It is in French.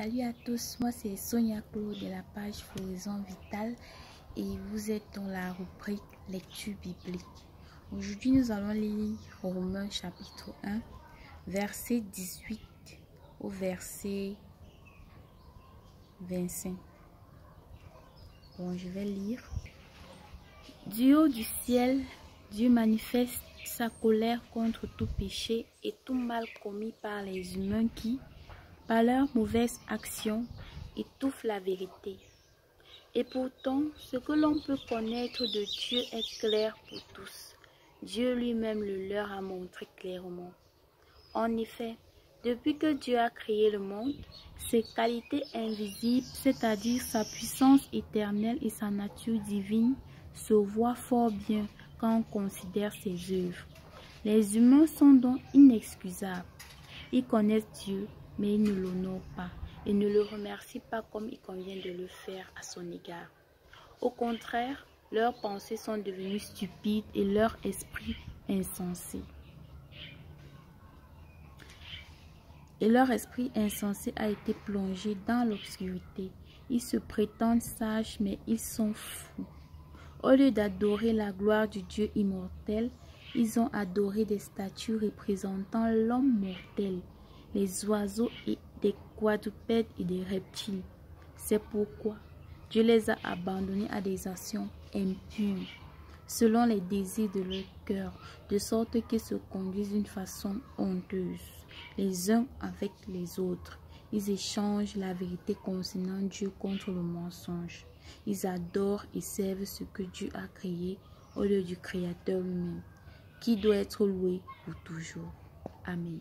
Salut à tous, moi c'est Sonia Claude de la page Floraison Vitale et vous êtes dans la rubrique lecture biblique. Aujourd'hui nous allons lire Romains chapitre 1, verset 18 au verset 25. Bon, je vais lire. Du haut du ciel, Dieu manifeste sa colère contre tout péché et tout mal commis par les humains qui, par leurs mauvaises actions, étouffent la vérité. Et pourtant, ce que l'on peut connaître de Dieu est clair pour tous. Dieu lui-même le leur a montré clairement. En effet, depuis que Dieu a créé le monde, ses qualités invisibles, c'est-à-dire sa puissance éternelle et sa nature divine, se voient fort bien quand on considère ses œuvres. Les humains sont donc inexcusables. Ils connaissent Dieu, mais ils ne l'honorent pas et ne le remercient pas comme il convient de le faire à son égard. Au contraire, leurs pensées sont devenues stupides et leur esprit insensé. Leur esprit insensé a été plongé dans l'obscurité. Ils se prétendent sages, mais ils sont fous. Au lieu d'adorer la gloire du Dieu immortel, ils ont adoré des statues représentant l'homme mortel, les oiseaux et des quadrupèdes et des reptiles. C'est pourquoi Dieu les a abandonnés à des actions impures, selon les désirs de leur cœur, de sorte qu'ils se conduisent d'une façon honteuse, les uns avec les autres. Ils échangent la vérité concernant Dieu contre le mensonge. Ils adorent et servent ce que Dieu a créé au lieu du Créateur lui-même, qui doit être loué pour toujours. Amen.